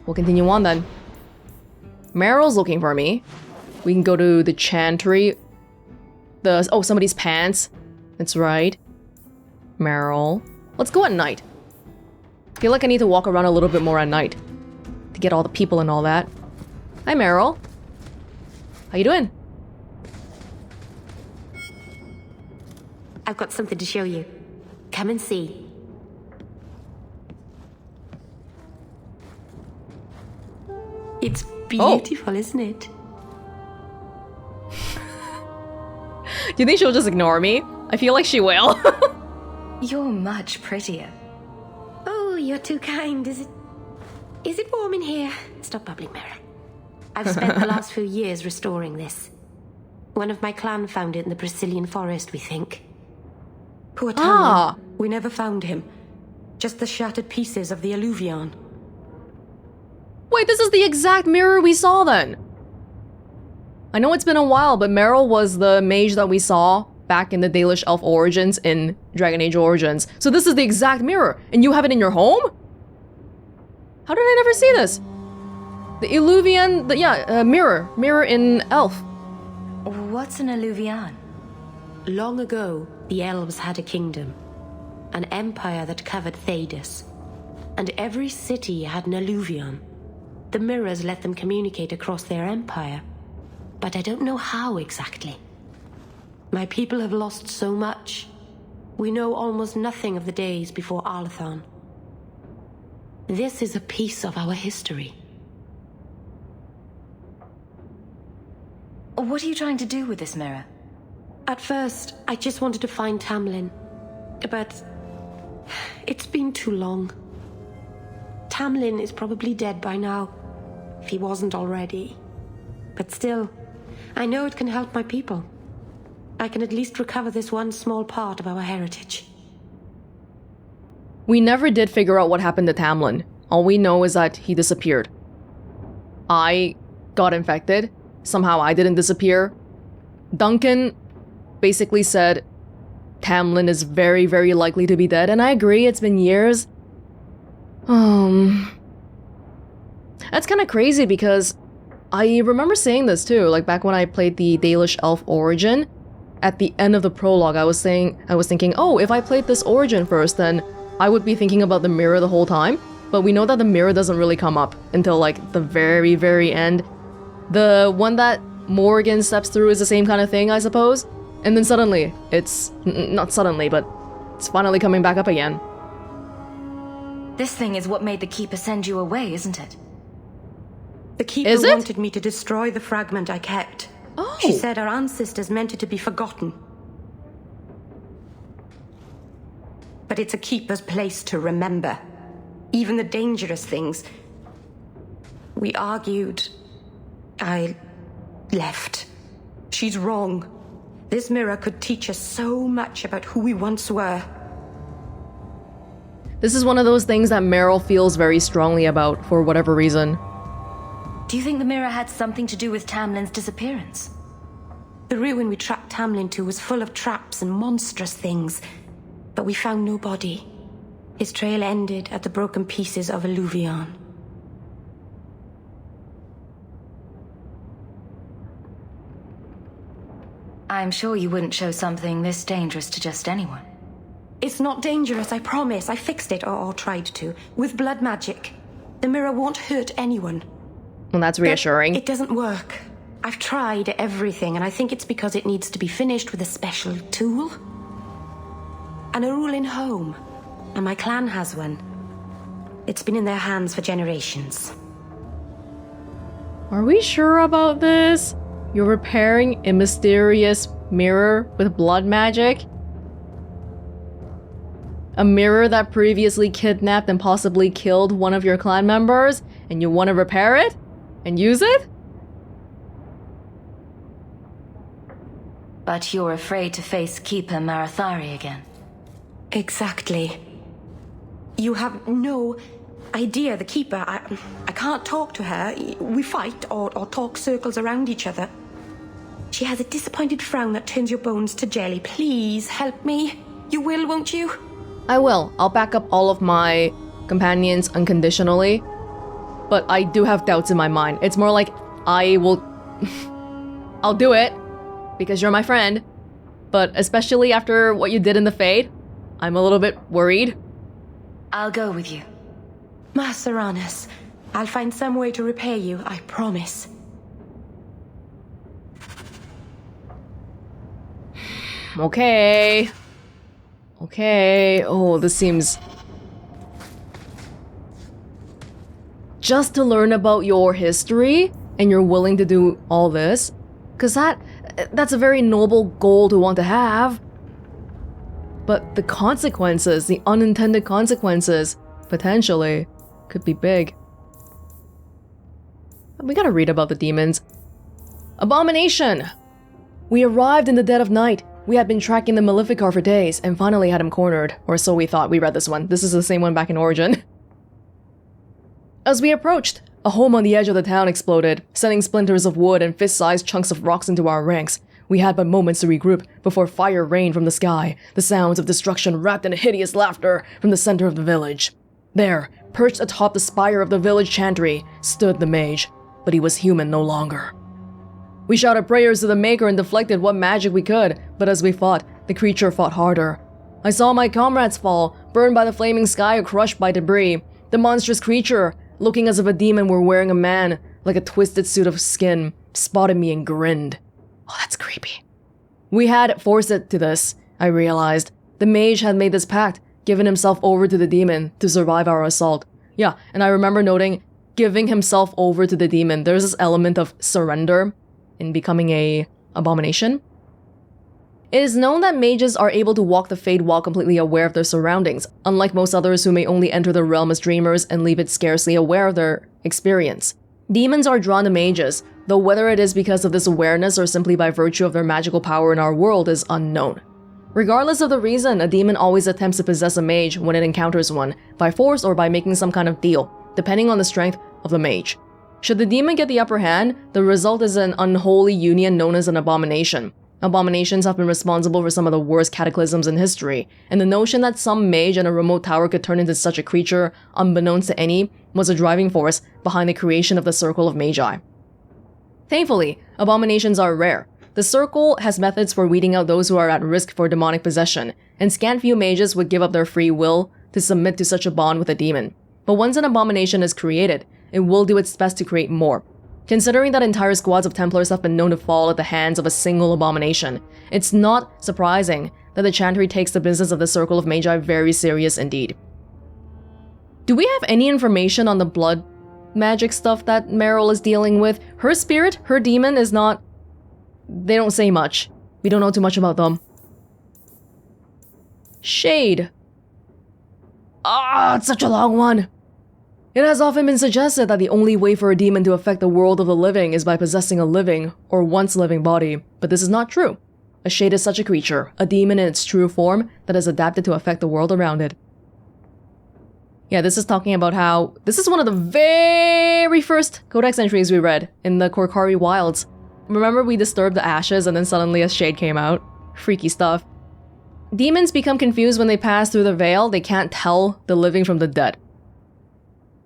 we'll continue on then. Meryl's looking for me. We can go to the Chantry. Oh, somebody's pants. That's right. Meryl. Let's go at night. I feel like I need to walk around a little bit more at night to get all the people and all that. Hi, Meryl. How you doing? I've got something to show you. Come and see. It's beautiful, isn't it? Do you think she'll just ignore me? I feel like she will. You're much prettier. Oh, you're too kind. Is it warm in here? Stop bubbling, Meryl. I've spent the last few years restoring this. One of my clan found it in the Brazilian forest, we think. Poor Tamlin. We never found him. Just the shattered pieces of the eluvian. Wait, this is the exact mirror we saw then. I know it's been a while, but Meryl was the mage that we saw back in the Dalish elf origins in Dragon Age Origins. So this is the exact mirror, and you have it in your home? How did I never see this? The eluvian, mirror in elf. What's an eluvian? Long ago, the elves had a kingdom. An empire that covered Thedas. And every city had an eluvian. The mirrors let them communicate across their empire. But I don't know how exactly. My people have lost so much. We know almost nothing of the days before Arlathan. This is a piece of our history. What are you trying to do with this mirror? At first, I just wanted to find Tamlin. But it's been too long. Tamlin is probably dead by now, if he wasn't already. But still, I know it can help my people. I can at least recover this one small part of our heritage. We never did figure out what happened to Tamlin. All we know is that he disappeared. I got infected. Somehow I didn't disappear. Duncan basically said Tamlin is very, very likely to be dead, and I agree, it's been years. That's kind of crazy because I remember saying this too, like back when I played the Dalish Elf Origin. At the end of the prologue, I was thinking, oh, if I played this Origin first, then I would be thinking about the mirror the whole time. But we know that the mirror doesn't really come up until like the very, very end. The one that Morgan steps through is the same kind of thing, I suppose. And then suddenly, not suddenly, but it's finally coming back up again. This thing is what made the Keeper send you away, isn't it? The Keeper wanted me to destroy the fragment I kept. Oh. She said our ancestors meant it to be forgotten. But it's a Keeper's place to remember. Even the dangerous things. We argued. I left. She's wrong. This mirror could teach us so much about who we once were. This is one of those things that Meryl feels very strongly about for whatever reason. Do you think the mirror had something to do with Tamlin's disappearance? The ruin we tracked Tamlin to was full of traps and monstrous things, but we found no body. His trail ended at the broken pieces of eluvian. I'm sure you wouldn't show something this dangerous to just anyone. It's not dangerous, I promise. I fixed it, or tried to, with blood magic. The mirror won't hurt anyone. Well, that's reassuring. But it doesn't work. I've tried everything, and I think it's because it needs to be finished with a special tool. An Arulin home, and my clan has one. It's been in their hands for generations. Are we sure about this? You're repairing a mysterious mirror with blood magic? A mirror that previously kidnapped and possibly killed one of your clan members, and you want to repair it? And use it? But you're afraid to face Keeper Marathari again. Exactly. You have no idea, the Keeper. I can't talk to her. We fight or talk circles around each other. She has a disappointed frown that turns your bones to jelly. Please help me. You will, won't you? I will. I'll back up all of my companions unconditionally. but I do have doubts in my mind. It's more like, I will... I'll do it, because you're my friend. But especially after what you did in the Fade, I'm a little bit worried. I'll go with you. Master Aranis, I'll find some way to repay you, I promise. Okay. Okay. Oh, this seems... Just to learn about your history, and you're willing to do all this? Because that's a very noble goal to want to have. But the consequences, the unintended consequences, potentially, could be big. We gotta read about the demons. Abomination! We arrived in the dead of night. We had been tracking the Maleficar for days, and finally had him cornered. Or so we thought. We read this one. This is the same one back in Origin. As we approached, a home on the edge of the town exploded, sending splinters of wood and fist-sized chunks of rocks into our ranks. We had but moments to regroup before fire rained from the sky, the sounds of destruction wrapped in hideous laughter from the center of the village. There, perched atop the spire of the village Chantry, stood the mage, but he was human no longer. We shouted prayers to the Maker and deflected what magic we could, but as we fought, the creature fought harder. I saw my comrades fall, burned by the flaming sky or crushed by debris. The monstrous creature, looking as if a demon were wearing a man, like a twisted suit of skin, spotted me and grinned. Oh, that's creepy. We had forced it to this, I realized. The mage had made this pact, given himself over to the demon to survive our assault. Yeah, and I remember noting, giving himself over to the demon, there's this element of surrender in becoming a abomination. It is known that mages are able to walk the Fade while completely aware of their surroundings, unlike most others who may only enter the realm as dreamers and leave it scarcely aware of their experience. Demons are drawn to mages, though whether it is because of this awareness or simply by virtue of their magical power in our world is unknown. Regardless of the reason, a demon always attempts to possess a mage when it encounters one, by force or by making some kind of deal, depending on the strength of the mage. Should the demon get the upper hand, the result is an unholy union known as an abomination. Abominations have been responsible for some of the worst cataclysms in history, and the notion that some mage in a remote tower could turn into such a creature, unbeknownst to any, was a driving force behind the creation of the Circle of Magi. Thankfully, abominations are rare. The Circle has methods for weeding out those who are at risk for demonic possession, and scant few mages would give up their free will to submit to such a bond with a demon. But once an abomination is created, it will do its best to create more. Considering that entire squads of Templars have been known to fall at the hands of a single abomination, it's not surprising that the Chantry takes the business of the Circle of Magi very serious indeed. Do we have any information on the blood magic stuff that Meryl is dealing with? Her spirit, her demon is not... They don't say much. We don't know too much about them. Shade. Ah, it's such a long one. It has often been suggested that the only way for a demon to affect the world of the living is by possessing a living, or once living body, but this is not true. A shade is such a creature, a demon in its true form, that is adapted to affect the world around it. Yeah, this is talking about how... This is one of the very first codex entries we read in the Qunari wilds. Remember we disturbed the ashes and then suddenly a shade came out? Freaky stuff. Demons become confused when they pass through the veil. They can't tell the living from the dead.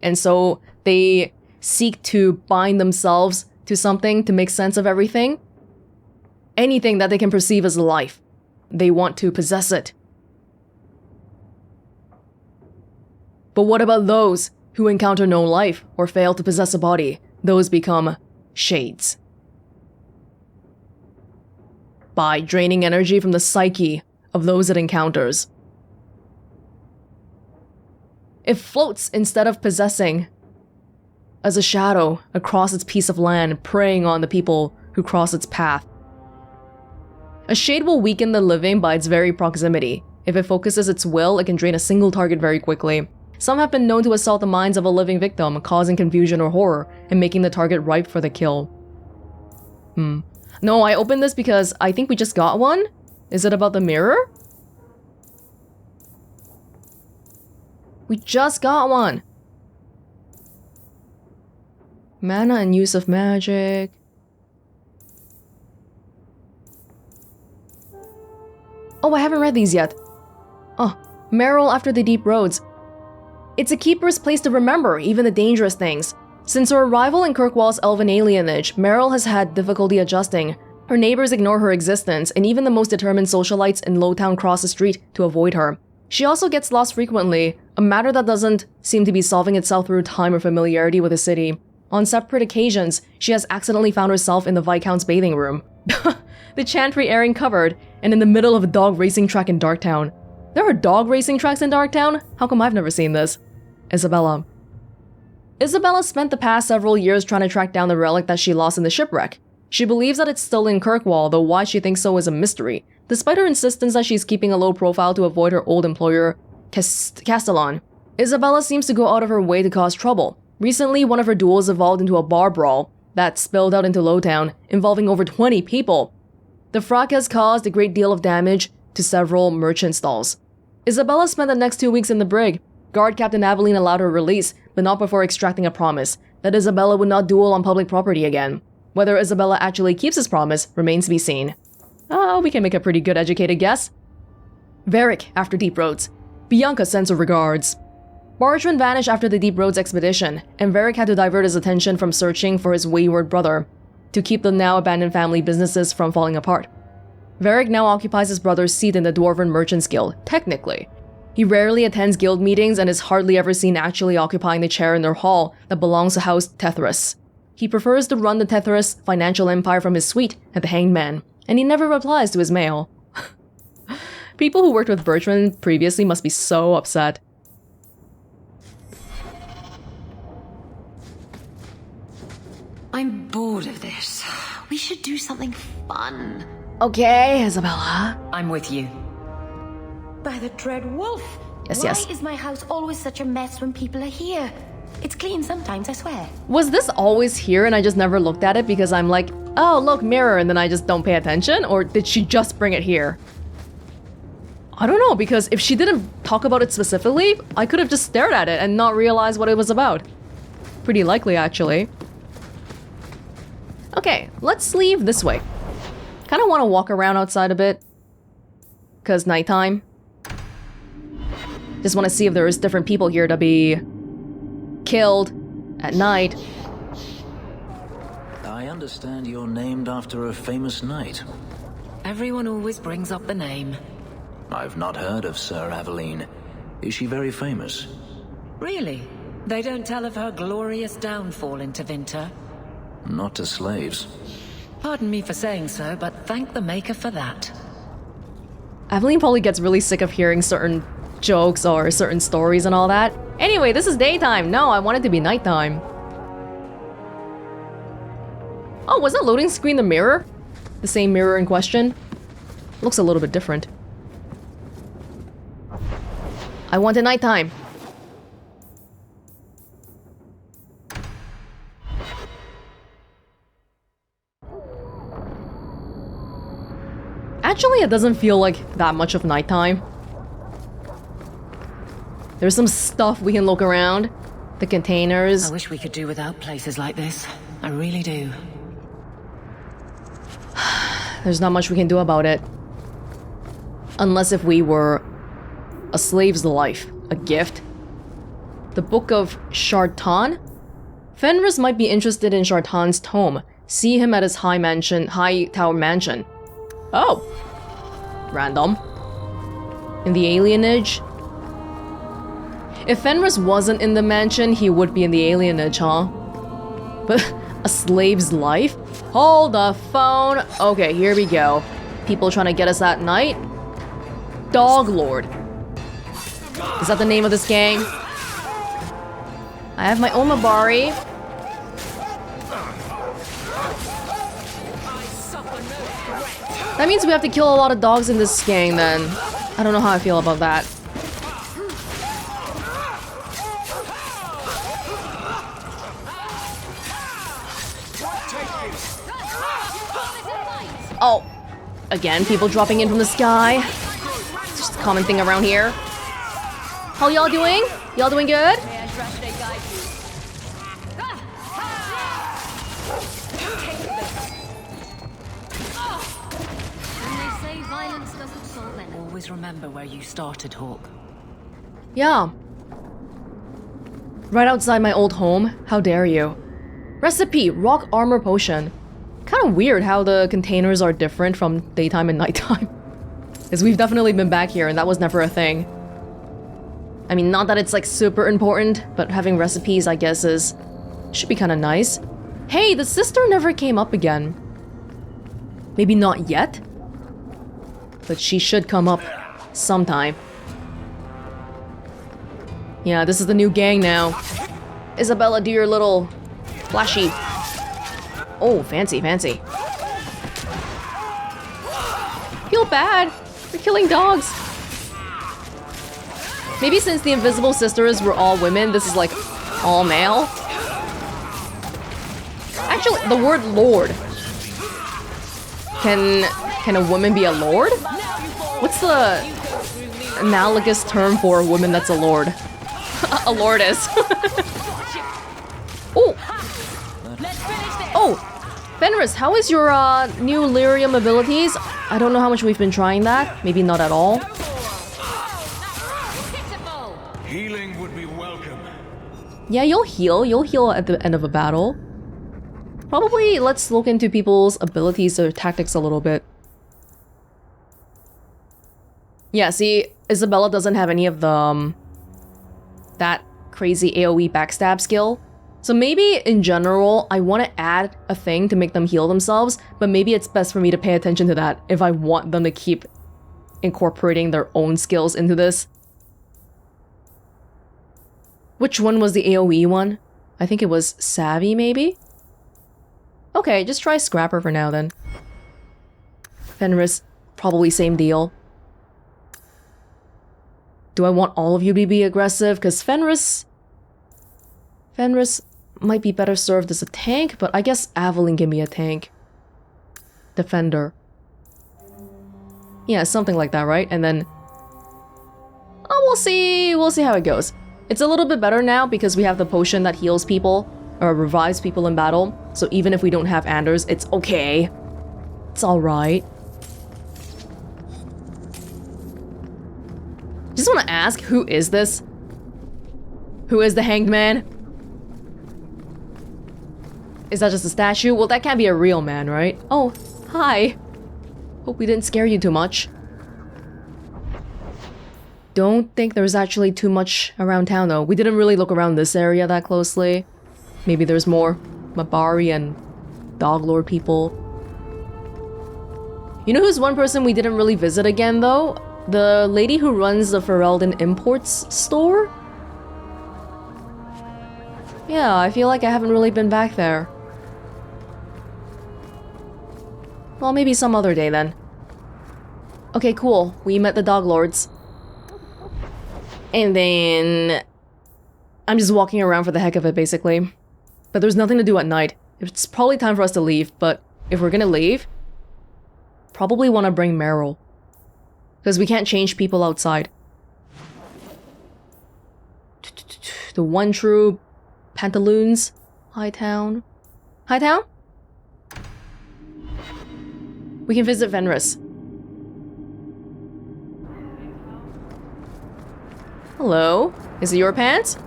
And so they seek to bind themselves to something to make sense of everything. Anything that they can perceive as life. They want to possess it. But what about those who encounter no life or fail to possess a body? Those become shades. By draining energy from the psyche of those it encounters. It floats instead of possessing, as a shadow across its piece of land, preying on the people who cross its path. A shade will weaken the living by its very proximity. If it focuses its will, it can drain a single target very quickly. Some have been known to assault the minds of a living victim, causing confusion or horror, and making the target ripe for the kill. No, I opened this because I think we just got one? Is it about the mirror? We just got one! Mana and use of magic. Oh, I haven't read these yet. Oh, Meryl after the deep roads. It's a keeper's place to remember even the dangerous things. Since her arrival in Kirkwall's elven alienage, Meryl has had difficulty adjusting. Her neighbors ignore her existence, and even the most determined socialites in Lowtown cross the street to avoid her. She also gets lost frequently, a matter that doesn't seem to be solving itself through time or familiarity with the city. On separate occasions, she has accidentally found herself in the Viscount's bathing room, the Chantry airing cupboard, and in the middle of a dog racing track in Darktown. There are dog racing tracks in Darktown? How come I've never seen this? Isabella. Isabella spent the past several years trying to track down the relic that she lost in the shipwreck. She believes that it's still in Kirkwall, though why she thinks so is a mystery, despite her insistence that she's keeping a low profile to avoid her old employer, Castellan. Isabella seems to go out of her way to cause trouble. Recently, one of her duels evolved into a bar brawl that spilled out into Lowtown, involving over 20 people. The fracas caused a great deal of damage to several merchant stalls. Isabella spent the next 2 weeks in the brig. Guard Captain Aveline allowed her release, but not before extracting a promise that Isabella would not duel on public property again. Whether Isabella actually keeps his promise remains to be seen. We can make a pretty good educated guess. Varric, after Deep Roads. Bianca sends her regards. Bargeman vanished after the Deep Roads expedition, and Varric had to divert his attention from searching for his wayward brother to keep the now abandoned family businesses from falling apart. Varric now occupies his brother's seat in the Dwarven Merchants Guild, technically. He rarely attends guild meetings and is hardly ever seen actually occupying the chair in their hall that belongs to House Tethras. He prefers to run the Tethras financial empire from his suite at the Hanged Man, and he never replies to his mail. People who worked with Bertrand previously must be so upset. I'm bored of this. We should do something fun. Okay, Isabella. I'm with you. By the dread wolf! Yes, Why yes. is my house always such a mess when people are here? It's clean sometimes, I swear. Was this always here and I just never looked at it because I'm like, oh, look, mirror, and then I just don't pay attention? Or did she just bring it here? I don't know, because if she didn't talk about it specifically, I could have just stared at it and not realized what it was about. Pretty likely, actually. Okay, let's leave this way. Kind of want to walk around outside a bit. Because nighttime. Just want to see if there is different people here to be killed at night. I understand you're named after a famous knight. Everyone always brings up the name. I've not heard of Sir Aveline. Is she very famous? Really? They don't tell of her glorious downfall into Winter? Not to slaves. Pardon me for saying so, but thank the Maker for that. Aveline probably gets really sick of hearing certain jokes or certain stories and all that. Anyway, this is daytime. No, I want it to be nighttime. Oh, was that loading screen the mirror? The same mirror in question? Looks a little bit different. I want it nighttime. Actually, it doesn't feel like that much of nighttime. There's some stuff we can look around. The containers. I wish we could do without places like this. I really do. There's not much we can do about it. Unless if we were a slave's life, a gift. The Book of Shartan? Fenris might be interested in Shartan's tome. See him at his high tower mansion. Oh. Random. In the alienage? If Fenris wasn't in the mansion, he would be in the alienage, huh? But a slave's life? Hold the phone. Okay, here we go. People trying to get us at night? Dog Lord. Is that the name of this gang? I have my own Mabari. That means we have to kill a lot of dogs in this gang then. I don't know how I feel about that. Oh, again, people dropping in from the sky. It's just a common thing around here. How y'all doing? Y'all doing good? Always remember where you started, Hawke. Yeah. Right outside my old home? How dare you? Recipe, rock armor potion. Kind of weird how the containers are different from daytime and nighttime. Because we've definitely been back here and that was never a thing. I mean, not that it's like super important, but having recipes, I guess, should be kind of nice. Hey, the sister never came up again. Maybe not yet, but she should come up sometime. Yeah, this is the new gang now. Isabella, do your little flashy. Oh, fancy, fancy. Feel bad. We're killing dogs. Maybe since the Invisible Sisters were all women, this is like all male. Actually, the word lord. Can a woman be a lord? What's the analogous term for a woman that's a lord? A lordess. Oh! Oh! Fenris, how is your new lyrium abilities? I don't know how much we've been trying that. Maybe not at all. Healing would be welcome. Yeah, you'll heal. You'll heal at the end of a battle. Probably let's look into people's abilities or tactics a little bit. Yeah, see, Isabella doesn't have any of the that crazy AoE backstab skill. So maybe in general, I want to add a thing to make them heal themselves, but maybe it's best for me to pay attention to that if I want them to keep incorporating their own skills into this. Which one was the AoE one? I think it was Savvy, maybe? Okay, just try Scrapper for now then. Fenris, probably same deal. Do I want all of you to be aggressive? Because Fenris might be better served as a tank, but I guess Aveline can be a tank. Defender. Yeah, something like that, right? And then... oh, we'll see how it goes. It's a little bit better now because we have the potion that heals people, or revives people in battle. So even if we don't have Anders, it's okay. It's alright. Just want to ask, who is this? Who is the hanged man? Is that just a statue? Well, that can't be a real man, right? Oh, hi. Hope we didn't scare you too much. Don't think there's actually too much around town, though. We didn't really look around this area that closely. Maybe there's more Mabari and Doglord people. You know who's one person we didn't really visit again, though? The lady who runs the Ferelden Imports store? Yeah, I feel like I haven't really been back there. Well, maybe some other day then. Okay, cool. We met the Doglords. And then... I'm just walking around for the heck of it, basically. But there's nothing to do at night. It's probably time for us to leave, but if we're gonna leave... probably want to bring Meryl. Because we can't change people outside. The one true Pantaloons. Hightown. Hightown? We can visit Fenris. Hello? Is it your pants?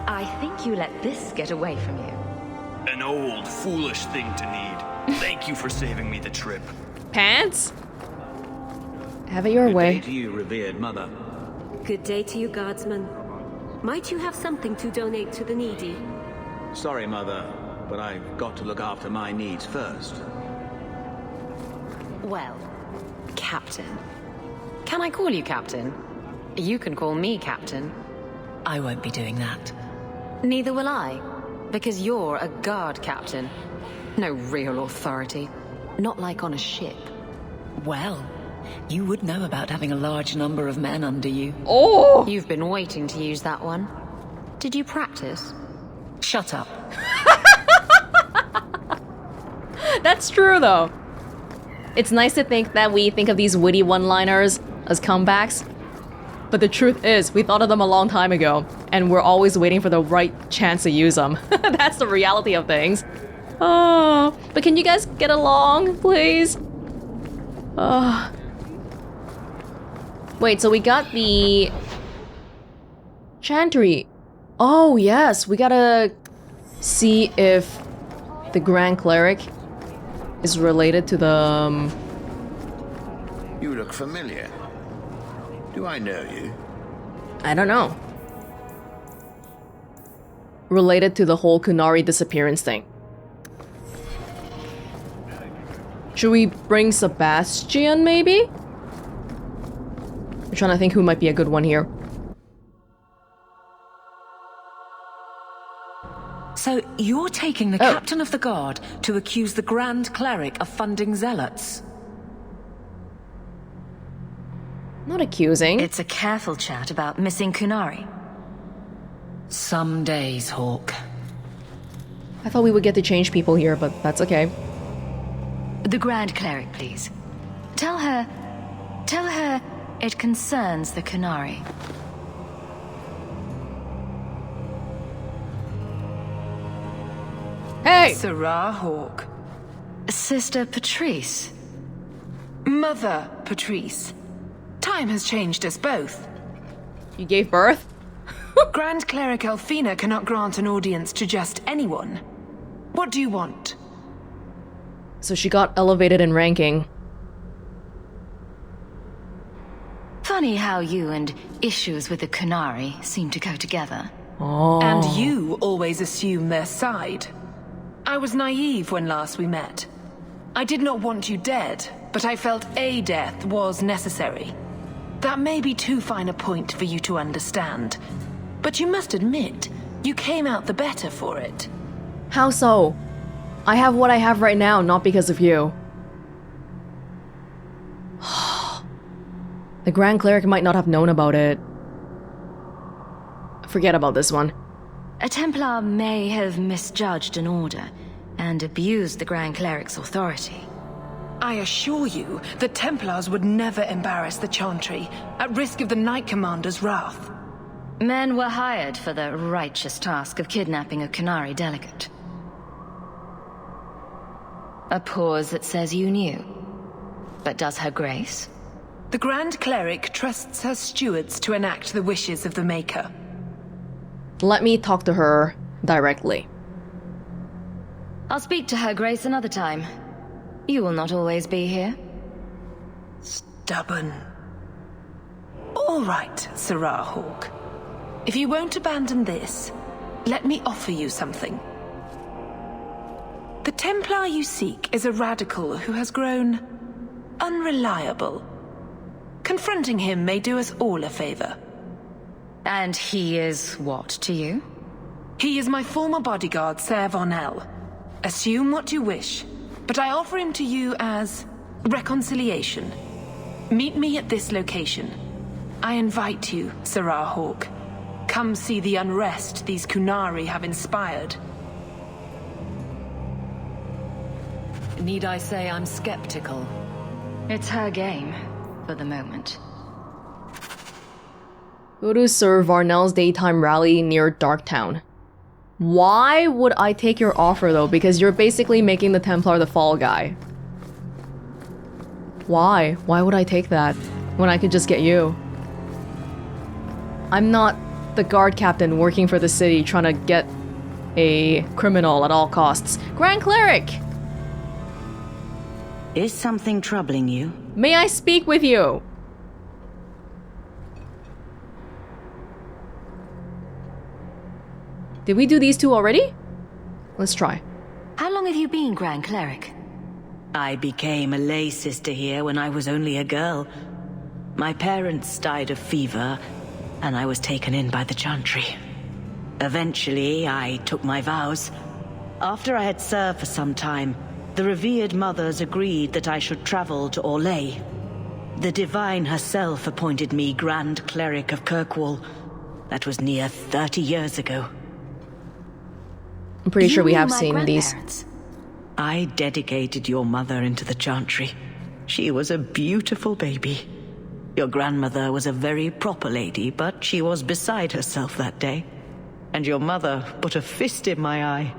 I think you let this get away from you. An old, foolish thing to need. Thank you for saving me the trip. Pants? Have it your way. Good day to you, revered mother. Good day to you, guardsman. Might you have something to donate to the needy? Sorry, mother, but I've got to look after my needs first. Well, Captain. Can I call you Captain? You can call me Captain. I won't be doing that. Neither will I, because you're a guard captain. No real authority. Not like on a ship. Well, you would know about having a large number of men under you. Oh! You've been waiting to use that one. Did you practice? Shut up. That's true, though. It's nice to think that we think of these witty one-liners as comebacks. But the truth is, we thought of them a long time ago, and we're always waiting for the right chance to use them. That's the reality of things. Oh, but can you guys get along, please? Wait, so we got the... Chantry. Oh, yes, we gotta see if the Grand Cleric is related to the... You look familiar. Do I know you? I don't know. Related to the whole Qunari disappearance thing. Should we bring Sebastian, maybe? I'm trying to think who might be a good one here. So you're taking the captain of the guard to accuse the Grand Cleric of funding zealots? Not accusing. It's a careful chat about missing Qunari. Some days, Hawke. I thought we would get to change people here, but that's okay. The Grand Cleric, please. Tell her it concerns the Qunari. Hey! Sarah Hawke. Sister Patrice. Mother Patrice. Time has changed us both. You gave birth? Grand Cleric Elfina cannot grant an audience to just anyone. What do you want? So she got elevated in ranking. Funny how you and issues with the Qunari seem to go together. Oh. And you always assume their side. I was naive when last we met. I did not want you dead, but I felt a death was necessary. That may be too fine a point for you to understand. But you must admit, you came out the better for it. How so? I have what I have right now, not because of you. The Grand Cleric might not have known about it. Forget about this one. A Templar may have misjudged an order and abused the Grand Cleric's authority. I assure you that Templars would never embarrass the Chantry, at risk of the Knight Commander's wrath. Men were hired for the righteous task of kidnapping a Qunari delegate. A pause that says you knew. But does her grace? The Grand Cleric trusts her stewards to enact the wishes of the Maker. Let me talk to her directly. I'll speak to her grace another time. You will not always be here. Stubborn. All right, Sarah Hawke. If you won't abandon this, let me offer you something. The Templar you seek is a radical who has grown unreliable. Confronting him may do us all a favor. And he is what to you? He is my former bodyguard, Ser Von El. Assume what you wish, but I offer him to you as reconciliation. Meet me at this location. I invite you, Sarah Hawke. Come see the unrest these Qunari have inspired. Need I say I'm skeptical? It's her game, for the moment. Go to Sir Varnell's daytime rally near Darktown. Why would I take your offer though? Because you're basically making the Templar the fall guy. Why? Why would I take that when I could just get you? I'm not the guard captain working for the city trying to get a criminal at all costs. Grand Cleric! Is something troubling you? May I speak with you? Did we do these two already? Let's try. How long have you been Grand Cleric? I became a lay sister here when I was only a girl. My parents died of fever, and I was taken in by the Chantry. Eventually, I took my vows. After I had served for some time, the revered mothers agreed that I should travel to Orlais. The Divine herself appointed me Grand Cleric of Kirkwall. That was near 30 years ago. I'm pretty sure we have seen these. I dedicated your mother into the Chantry. She was a beautiful baby. Your grandmother was a very proper lady, but she was beside herself that day. And your mother put a fist in my eye.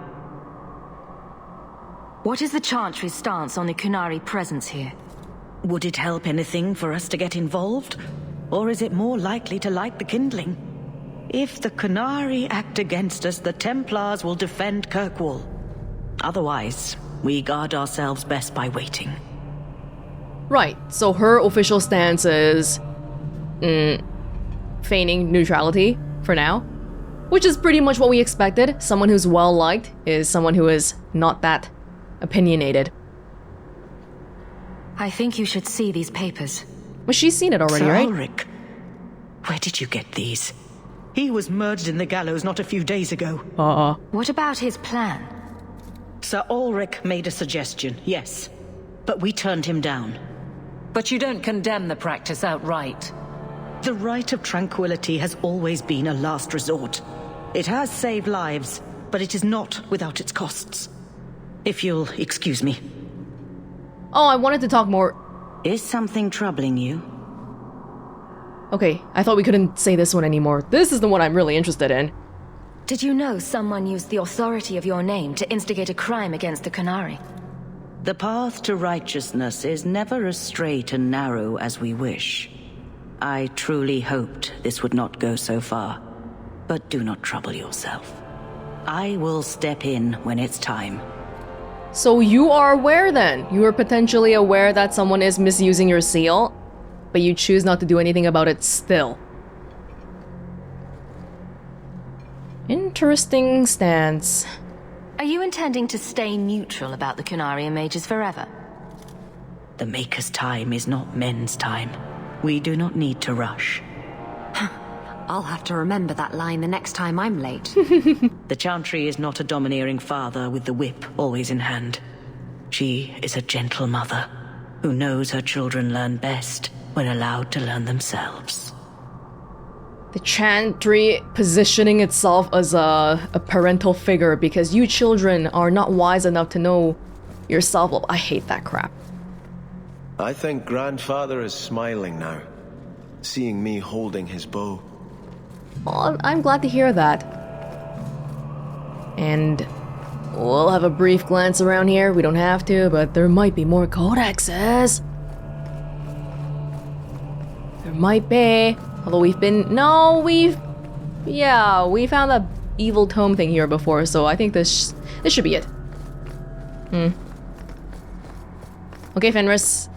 What is the Chantry's stance on the Qunari presence here? Would it help anything for us to get involved? Or is it more likely to light the kindling? If the Qunari act against us, the Templars will defend Kirkwall. Otherwise, we guard ourselves best by waiting. Right, so her official stance is... feigning neutrality, for now. Which is pretty much what we expected. Someone who's well-liked is someone who is not that opinionated. I think you should see these papers. But she's seen it already, Sir right? Ulrich, where did you get these? He was murdered in the gallows not a few days ago. What about his plan? Sir Ulrich made a suggestion, yes. But we turned him down. But you don't condemn the practice outright. The right of tranquility has always been a last resort. It has saved lives, but it is not without its costs. If you'll excuse me. Oh, I wanted to talk more. Is something troubling you? Okay, I thought we couldn't say this one anymore. This is the one I'm really interested in. Did you know someone used the authority of your name to instigate a crime against the Qunari? The path to righteousness is never as straight and narrow as we wish. I truly hoped this would not go so far, but do not trouble yourself. I will step in when it's time. So you are aware then? You are potentially aware that someone is misusing your seal, but you choose not to do anything about it still. Interesting stance. Are you intending to stay neutral about the Qunari and mages forever? The Maker's time is not men's time. We do not need to rush. I'll have to remember that line the next time I'm late. The Chantry is not a domineering father with the whip always in hand. She is a gentle mother who knows her children learn best when allowed to learn themselves. The Chantry positioning itself as a parental figure because you children are not wise enough to know yourself. Well, I hate that crap. I think Grandfather is smiling now, seeing me holding his bow. Well, I'm glad to hear that. And we'll have a brief glance around here. We don't have to, but there might be more codexes. There might be. Although we found that evil tome thing here before, so I think this should be it. Okay, Fenris.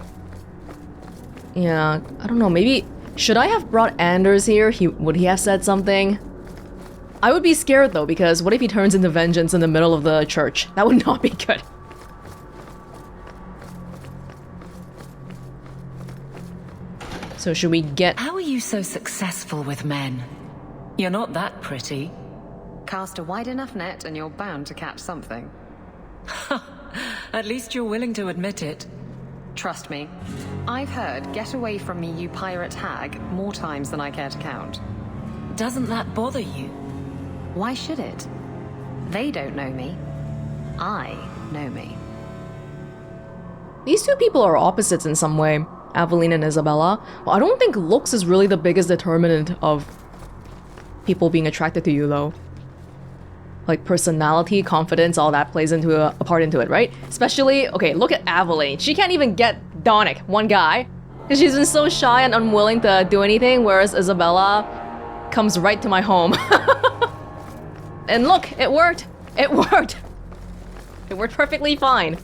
Yeah, I don't know, maybe... Should I have brought Anders here? Would he have said something? I would be scared though, because what if he turns into vengeance in the middle of the church? That would not be good. So should we get... How are you so successful with men? You're not that pretty. Cast a wide enough net and you're bound to catch something. At least you're willing to admit it. Trust me. I've heard, "Get away from me, you pirate hag," more times than I care to count. Doesn't that bother you? Why should it? They don't know me. I know me. These two people are opposites in some way, Aveline and Isabella. Well, I don't think looks is really the biggest determinant of people being attracted to you, though. Like personality, confidence, all that plays into a part into it, right? Especially, okay, look at Aveline. She can't even get Donick, one guy, because she's been so shy and unwilling to do anything, whereas Isabella comes right to my home. And look, it worked. It worked. It worked perfectly fine.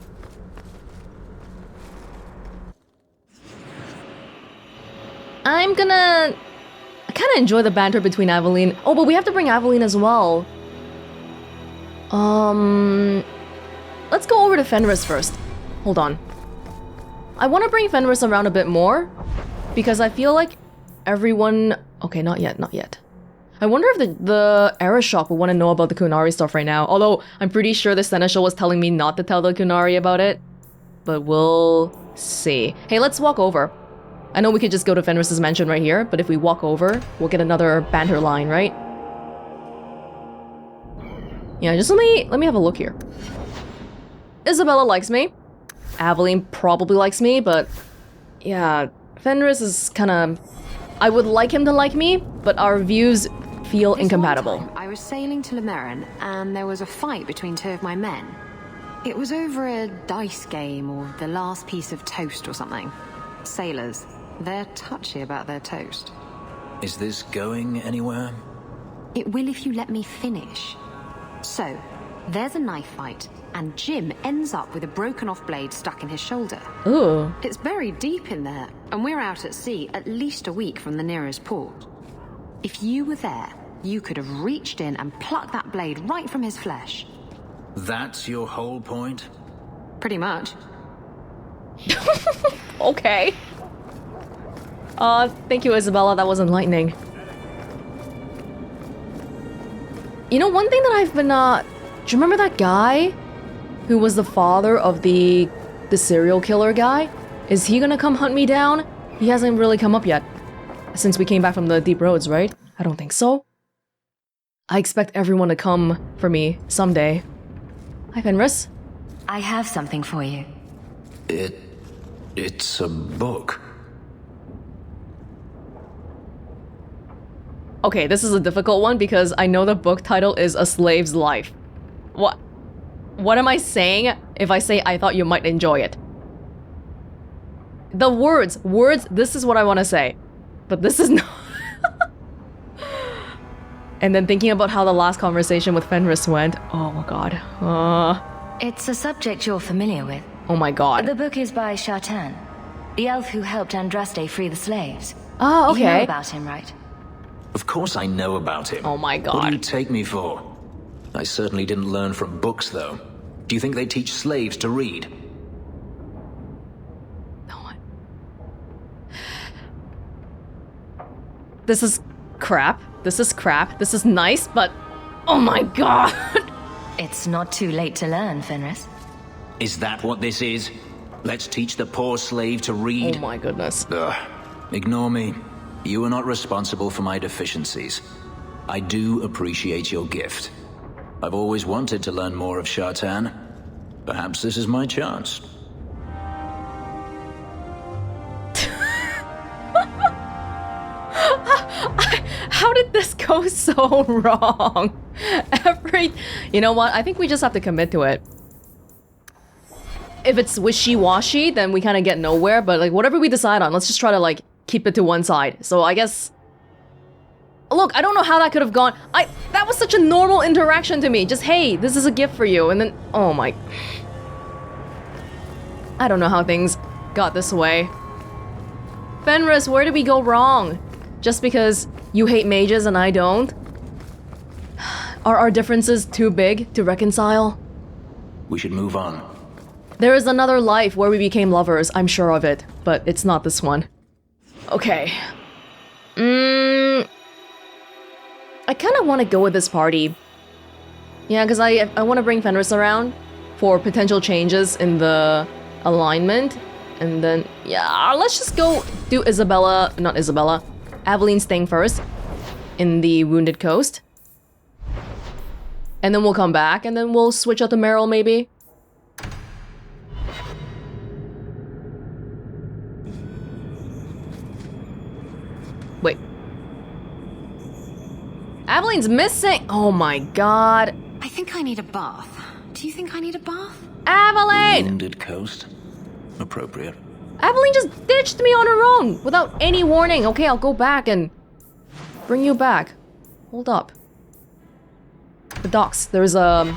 I kind of enjoy the banter between Aveline. Oh, but we have to bring Aveline as well. Let's go over to Fenris first. Hold on. I want to bring Fenris around a bit more, because I feel like everyone... Okay, not yet, not yet. I wonder if the Arishok will want to know about the Qunari stuff right now, although I'm pretty sure the Seneschal was telling me not to tell the Qunari about it. But we'll see. Hey, let's walk over. I know we could just go to Fenris's mansion right here, but if we walk over, we'll get another banter line, right? Yeah, just let me have a look here. Isabella likes me. Aveline probably likes me, but yeah, Fenris is kind of... I would like him to like me, but our views feel incompatible. One time, I was sailing to Lemeren, and there was a fight between two of my men. It was over a dice game or the last piece of toast or something. Sailors, they're touchy about their toast. Is this going anywhere? It will if you let me finish. So, there's a knife fight, and Jim ends up with a broken-off blade stuck in his shoulder. Ooh. It's buried deep in there, and we're out at sea at least a week from the nearest port. If you were there, you could have reached in and plucked that blade right from his flesh. That's your whole point? Pretty much. Okay. Thank you, Isabella. That was enlightening. You know, one thing that I've been, do you remember that guy who was the father of the serial killer guy? Is he gonna come hunt me down? He hasn't really come up yet. Since we came back from the deep roads, right? I don't think so. I expect everyone to come for me someday. Hi, Fenris. I have something for you. It's a book. Okay, this is a difficult one because I know the book title is A Slave's Life. What am I saying if I say I thought you might enjoy it? The words, this is what I want to say. But this is not... And then thinking about how the last conversation with Fenris went. Oh my god. It's a subject you're familiar with. Oh my god. The book is by Shartan, the elf who helped Andraste free the slaves. Oh, okay. You know about him, right? Of course I know about him. Oh my god. What do you take me for? I certainly didn't learn from books, though. Do you think they teach slaves to read? No. This is crap. This is crap. This is nice, but... Oh my god! It's not too late to learn, Fenris. Is that what this is? Let's teach the poor slave to read? Oh my goodness. Ugh. Ignore me. You are not responsible for my deficiencies. I do appreciate your gift. I've always wanted to learn more of Shartan. Perhaps this is my chance. How did this go so wrong? You know what? I think we just have to commit to it. If it's wishy-washy, then we kind of get nowhere, but like whatever we decide on, let's just try to like keep it to one side. So I guess... Look, I don't know how that could have gone. That was such a normal interaction to me. Just, hey, this is a gift for you. And then, oh my... I don't know how things got this way. Fenris, where did we go wrong? Just because you hate mages and I don't? Are our differences too big to reconcile? We should move on. There is another life where we became lovers, I'm sure of it. But it's not this one. Okay. I kind of want to go with this party. Yeah, because I want to bring Fenris around for potential changes in the alignment. And then, yeah, let's just go do Aveline's thing first in the Wounded Coast. And then we'll come back and then we'll switch out to Meryl maybe. Wait. Aveline's missing! Oh my god. I think I need a bath. Do you think I need a bath? Aveline! Wounded Coast? Appropriate. Aveline just ditched me on her own without any warning. Okay, I'll go back and bring you back. Hold up. The docks. There's a...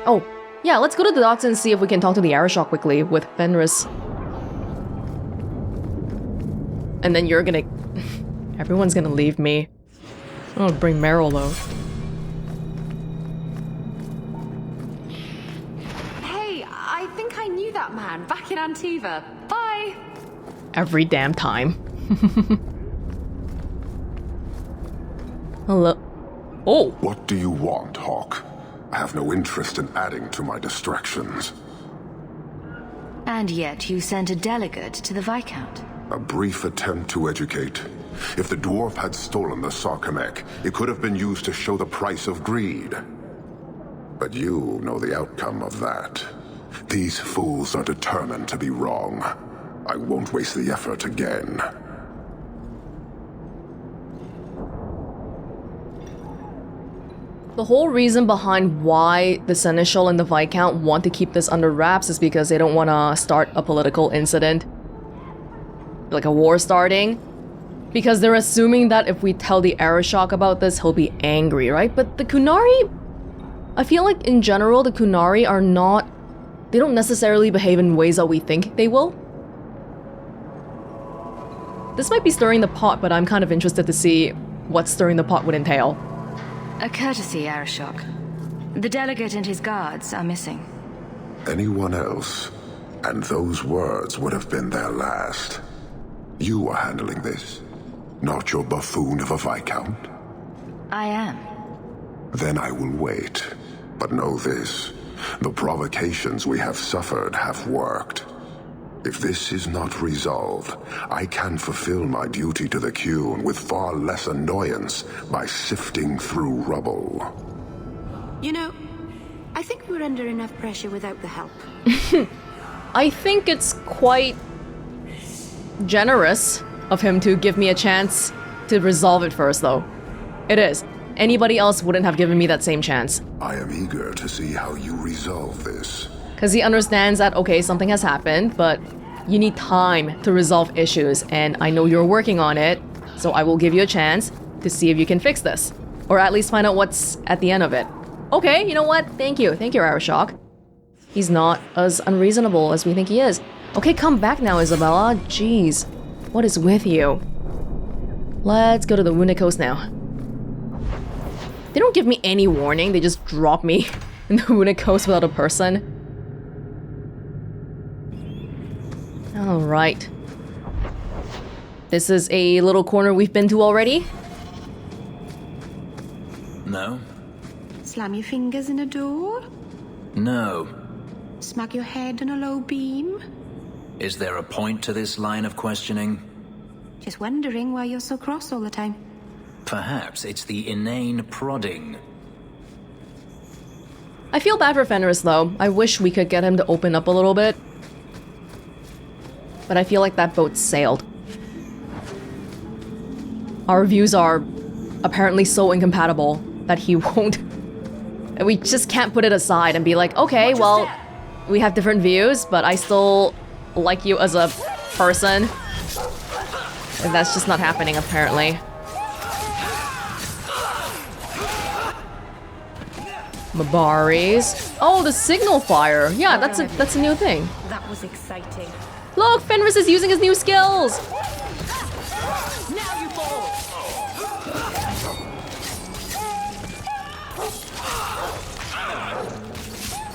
Oh, yeah, let's go to the docks and see if we can talk to the Arishok quickly with Fenris. And then you're gonna... Everyone's gonna leave me. I'm gonna bring Meryl, though. Hey, I think I knew that man back in Antiva. Bye! Every damn time. Hello. Oh! What do you want, Hawke? I have no interest in adding to my distractions. And yet you sent a delegate to the Viscount. A brief attempt to educate. If the dwarf had stolen the Sarkamek, it could have been used to show the price of greed. But you know the outcome of that. These fools are determined to be wrong. I won't waste the effort again. The whole reason behind why the Seneschal and the Viscount want to keep this under wraps is because they don't want to start a political incident. Like a war starting. Because they're assuming that if we tell the Arishok about this, he'll be angry, right? But the Qunari... I feel like in general, the Qunari are not... They don't necessarily behave in ways that we think they will. This might be stirring the pot, but I'm kind of interested to see what stirring the pot would entail. A courtesy, Arishok. The delegate and his guards are missing. Anyone else, and those words would have been their last. You are handling this, not your buffoon of a Viscount? I am. Then I will wait. But know this, the provocations we have suffered have worked. If this is not resolved, I can fulfill my duty to the Qun with far less annoyance by sifting through rubble. You know, I think we're under enough pressure without the help. I think it's quite generous of him to give me a chance to resolve it first, though. It is. Anybody else wouldn't have given me that same chance. I am eager to see how you resolve this. Because he understands that, okay, something has happened, but you need time to resolve issues, and I know you're working on it, so I will give you a chance to see if you can fix this. Or at least find out what's at the end of it. Okay, you know what? Thank you, Arishok. He's not as unreasonable as we think he is. Okay, come back now, Isabella. Jeez, what is with you? Let's go to the Wounded Coast now. They don't give me any warning, they just drop me in the Wounded Coast without a person. Alright. This is a little corner we've been to already. No? Slam your fingers in a door? No. Smack your head on a low beam? Is there a point to this line of questioning? Just wondering why you're so cross all the time. Perhaps it's the inane prodding. I feel bad for Fenris though. I wish we could get him to open up a little bit. But I feel like that boat sailed. Our views are apparently so incompatible that he won't... We just can't put it aside and be like, okay, well, we have different views, but I still like you as a person. And that's just not happening, apparently. Mabaris. Oh, the signal fire. Yeah, that's a new thing. That was exciting. Look, Fenris is using his new skills. Now you fall.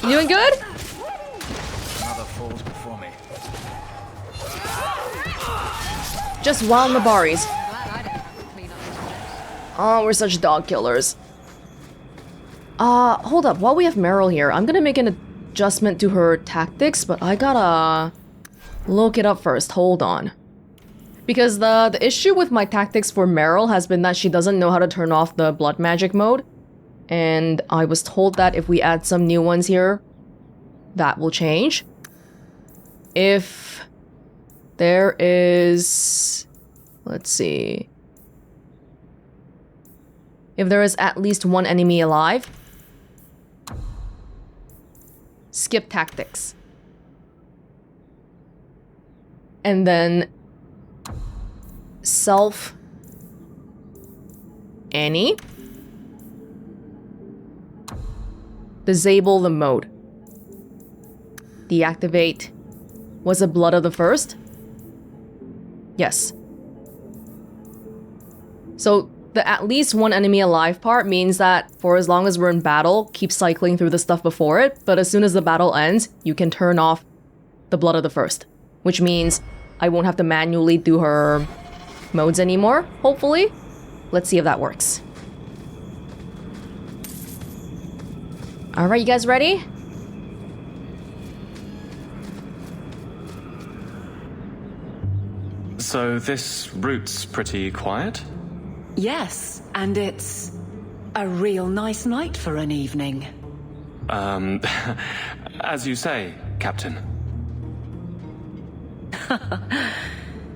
You doing good? Another falls before me. Just wild Mabaris. Oh, we're such dog killers. Hold up. While we have Meryl here, I'm gonna make an adjustment to her tactics, but I gotta look it up first. Hold on. Because the issue with my tactics for Meryl has been that she doesn't know how to turn off the blood magic mode. And I was told that if we add some new ones here, that will change. If there is... Let's see. If there is at least one enemy alive, skip tactics. And then self any. Disable the mode. Deactivate. Was it blood of the first? Yes. So the at least one enemy alive part means that for as long as we're in battle, keep cycling through the stuff before it, but as soon as the battle ends, you can turn off the blood of the first. Which means I won't have to manually do her modes anymore, hopefully. Let's see if that works. Alright, you guys ready? So this route's pretty quiet? Yes, and it's a real nice night for an evening. As you say, Captain.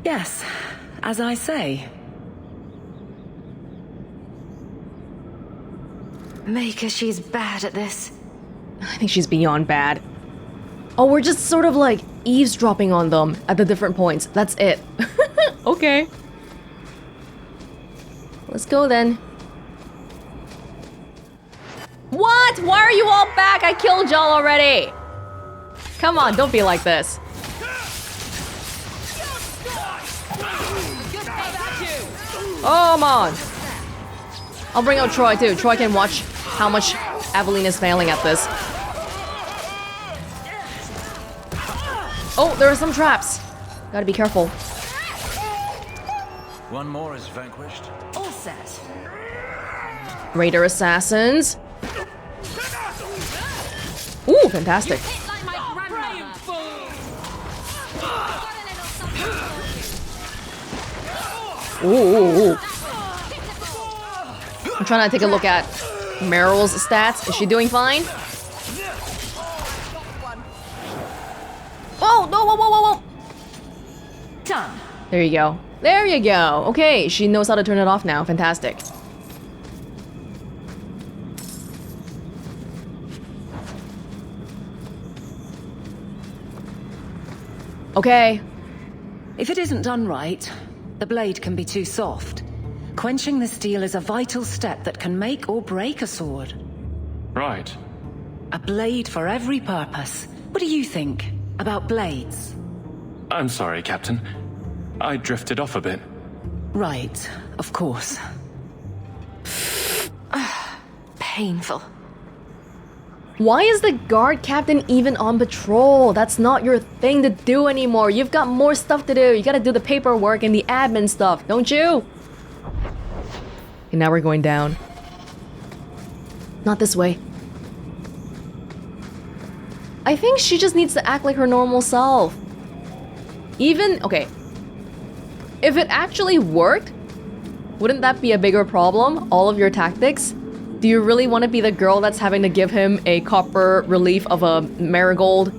Yes, as I say. Maker, she's bad at this. I think she's beyond bad. Oh, we're just sort of like eavesdropping on them at the different points. That's it. Okay. Let's go then. What? Why are you all back? I killed y'all already. Come on, don't be like this. Oh, come on. I'll bring out Troy too. Troy can watch how much Aveline is failing at this. Oh, there are some traps. Gotta be careful. One more is vanquished. All set. Raider assassins. Ooh, fantastic. Ooh. I'm trying to take a look at Meryl's stats. Is she doing fine? Oh, no, whoa. Done. There you go. There you go. Okay, she knows how to turn it off now. Fantastic. Okay. If it isn't done right, the blade can be too soft. Quenching the steel is a vital step that can make or break a sword. Right. A blade for every purpose. What do you think about blades? I'm sorry, Captain. I drifted off a bit. Right, of course. Painful. Why is the guard captain even on patrol? That's not your thing to do anymore. You've got more stuff to do. You gotta do the paperwork and the admin stuff, don't you? Okay, now we're going down. Not this way. I think she just needs to act like her normal self. Okay. If it actually worked, wouldn't that be a bigger problem? All of your tactics? Do you really want to be the girl that's having to give him a copper relief of a marigold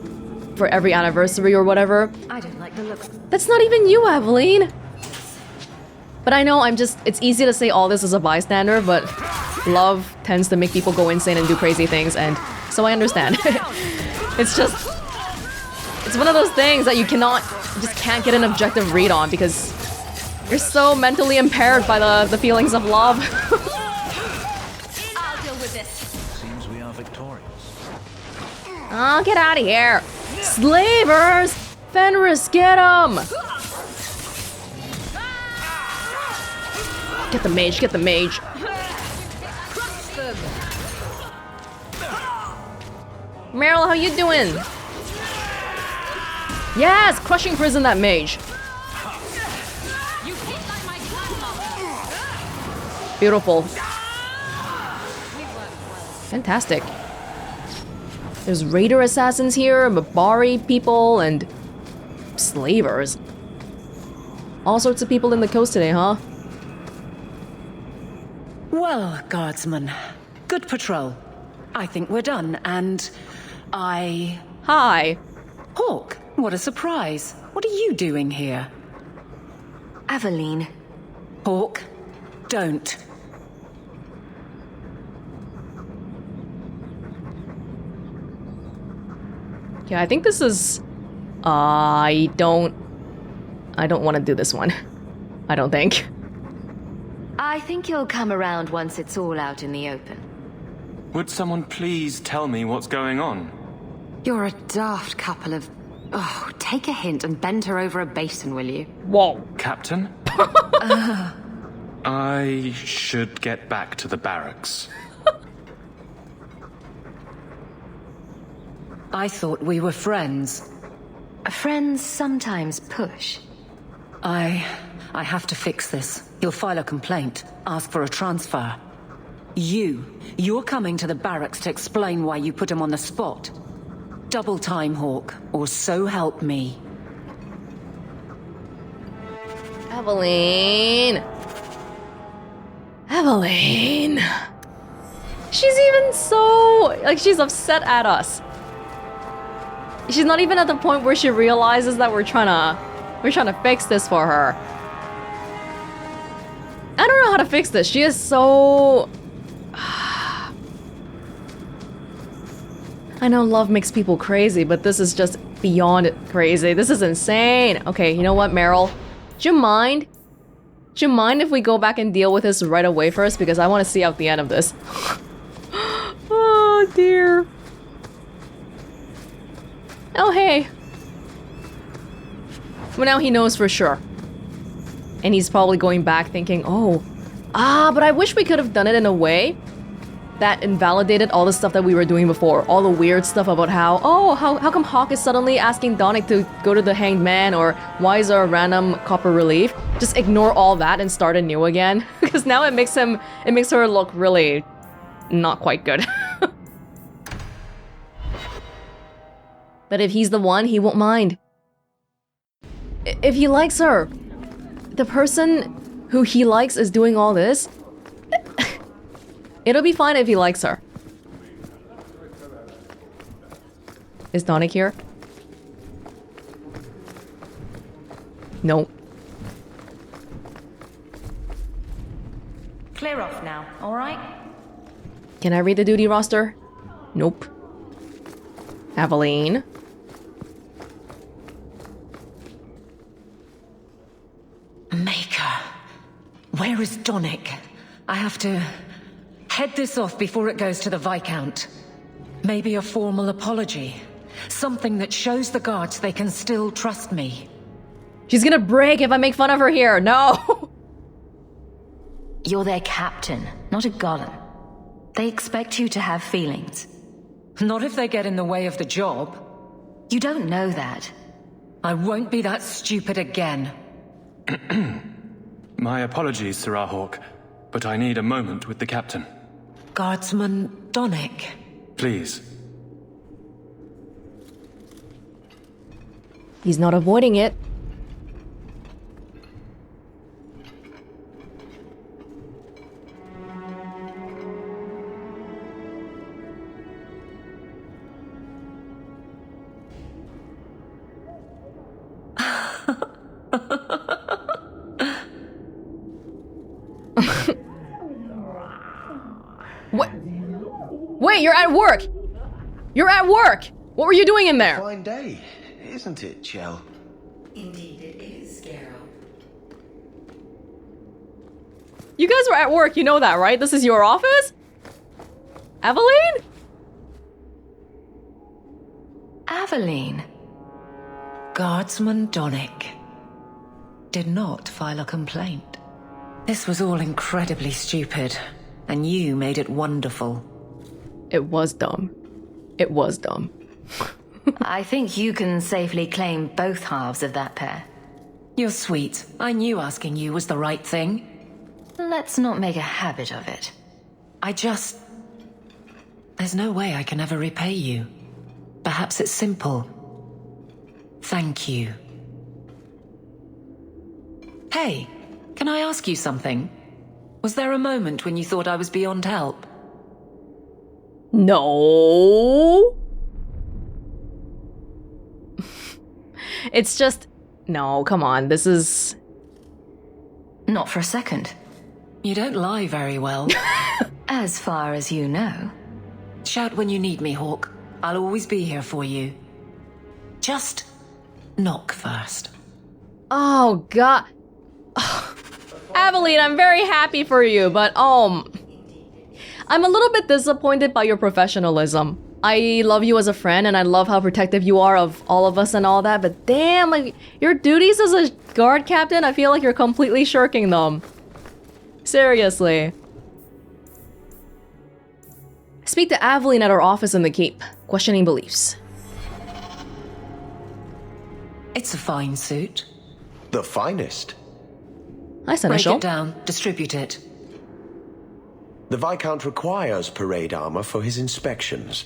for every anniversary or whatever? I don't like the looks. That's not even you, Aveline! But I know it's easy to say all this as a bystander, but love tends to make people go insane and do crazy things, and so I understand. It's one of those things that you just can't get an objective read on because you're so mentally impaired by the feelings of love. I'll deal with this. Seems we are victorious. Oh, get out of here! Slavers! Fenris, get him! Get the mage, get the mage. Meryl, how you doing? Yes, crushing prison that mage. Beautiful. Fantastic. There's raider assassins here, Mabari people, and slavers. All sorts of people in the coast today, huh? Well, guardsman, good patrol. I think we're done, and Hi. Hawke, what a surprise. What are you doing here? Aveline. Hawke, don't. Yeah, I think this is... I don't want to do this one. I don't think. I think you'll come around once it's all out in the open. Would someone please tell me what's going on? You're a daft couple of... Oh, take a hint and bend her over a basin, will you? Whoa. Captain? I should get back to the barracks. I thought we were friends. Friends sometimes push. I have to fix this. He'll file a complaint, ask for a transfer. You're coming to the barracks to explain why you put him on the spot. Double time, Hawke, or so help me. Aveline. Aveline. She's even so... like, she's upset at us. She's not even at the point where she realizes that we're trying to fix this for her. I don't know how to fix this. She is so... I know love makes people crazy, but this is just beyond crazy. This is insane. Okay, you know what, Meryl? Do you mind Do you mind if we go back and deal with this right away first? Because I want to see out the end of this. Oh, dear. Oh, hey. Well, now he knows for sure. And he's probably going back thinking, oh, but I wish we could have done it in a way that invalidated all the stuff that we were doing before. All the weird stuff about how come Hawke is suddenly asking Donnic to go to the Hanged Man, or why is there a random copper relief? Just ignore all that and start anew again. Because now it makes her look really not quite good. But if he's the one, he won't mind. If he likes her, the person who he likes is doing all this, it'll be fine if he likes her. Is Donnic here? No. Clear off now, alright? Can I read the duty roster? Nope. Aveline. Maker. Where is Donnic? I have to head this off before it goes to the Viscount. Maybe a formal apology. Something that shows the guards they can still trust me. She's gonna break if I make fun of her here. No! You're their captain, not a golem. They expect you to have feelings. Not if they get in the way of the job. You don't know that. I won't be that stupid again. My apologies, Sir Hawke, but I need a moment with the captain. Guardsman Donnic. Please. He's not avoiding it. What? Wait, you're at work! You're at work! What were you doing in there? Fine day, isn't it, Chell? Indeed it is, Geralt. You guys were at work, you know that, right? This is your office? Aveline? Aveline. Guardsman Donnic did not file a complaint. This was all incredibly stupid, and you made it wonderful. It was dumb. It was dumb. I think you can safely claim both halves of that pair. You're sweet. I knew asking you was the right thing. Let's not make a habit of it. There's no way I can ever repay you. Perhaps it's simple. Thank you. Hey, can I ask you something? Was there a moment when you thought I was beyond help? No. It's just... No, come on, this is... Not for a second. You don't lie very well. As far as you know. Shout when you need me, Hawke. I'll always be here for you. Just knock first. Oh, God. Aveline, I'm very happy for you, but I'm a little bit disappointed by your professionalism. I love you as a friend, and I love how protective you are of all of us and all that, but damn, like, your duties as a guard captain, I feel like you're completely shirking them. Seriously. Speak to Aveline at our office in the Keep. Questioning beliefs. It's a fine suit. The finest. Hi, Seneschal. Break it down. Distribute it. The Viscount requires parade armor for his inspections.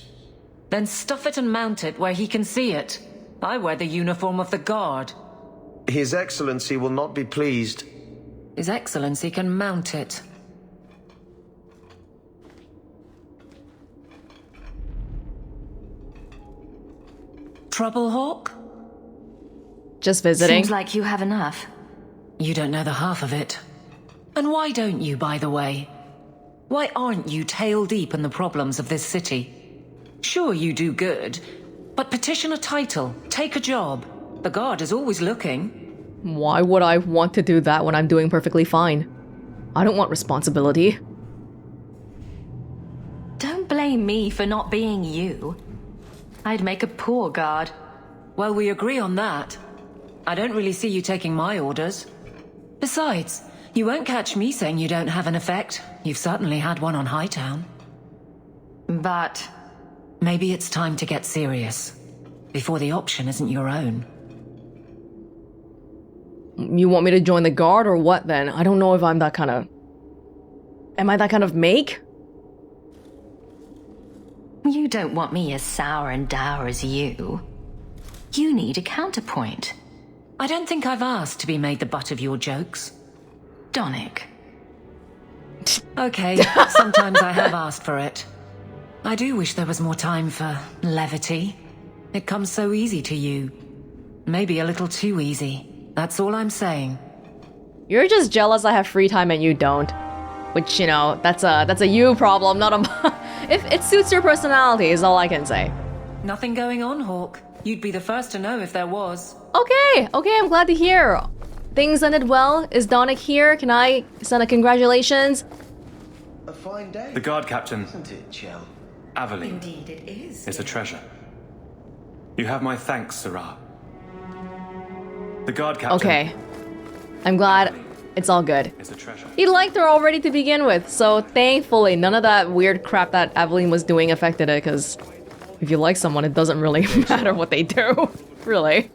Then stuff it and mount it where he can see it. I wear the uniform of the guard. His Excellency will not be pleased. His Excellency can mount it. Trouble, Hawke? Just visiting. Seems like you have enough. You don't know the half of it. And why don't you, by the way? Why aren't you tail deep in the problems of this city? Sure, you do good, but petition a title, take a job. The guard is always looking. Why would I want to do that when I'm doing perfectly fine? I don't want responsibility. Don't blame me for not being you. I'd make a poor guard. Well, we agree on that. I don't really see you taking my orders. Besides, you won't catch me saying you don't have an effect. You've certainly had one on Hightown. But... maybe it's time to get serious. Before the option isn't your own. You want me to join the guard or what then? I don't know if I'm that kind of... Am I that kind of make? You don't want me as sour and dour as you. You need a counterpoint. I don't think I've asked to be made the butt of your jokes. Donick. Okay, sometimes I have asked for it. I do wish there was more time for levity. It comes so easy to you. Maybe a little too easy. That's all I'm saying. You're just jealous I have free time and you don't. Which, you know, that's a you problem, not a... If it suits your personality is all I can say. Nothing going on, Hawke. You'd be the first to know if there was. Okay, I'm glad to hear. Things ended well. Is Donick here? Can I send a congratulations? A fine day. The guard captain, Isn't it, Chell? Aveline, Indeed it is. a treasure. You have my thanks, Sirrah. The guard captain. Okay. I'm glad it's all good. Is a treasure. He liked her already to begin with, so thankfully none of that weird crap that Aveline was doing affected it, because if you like someone, it doesn't really matter what they do. Really.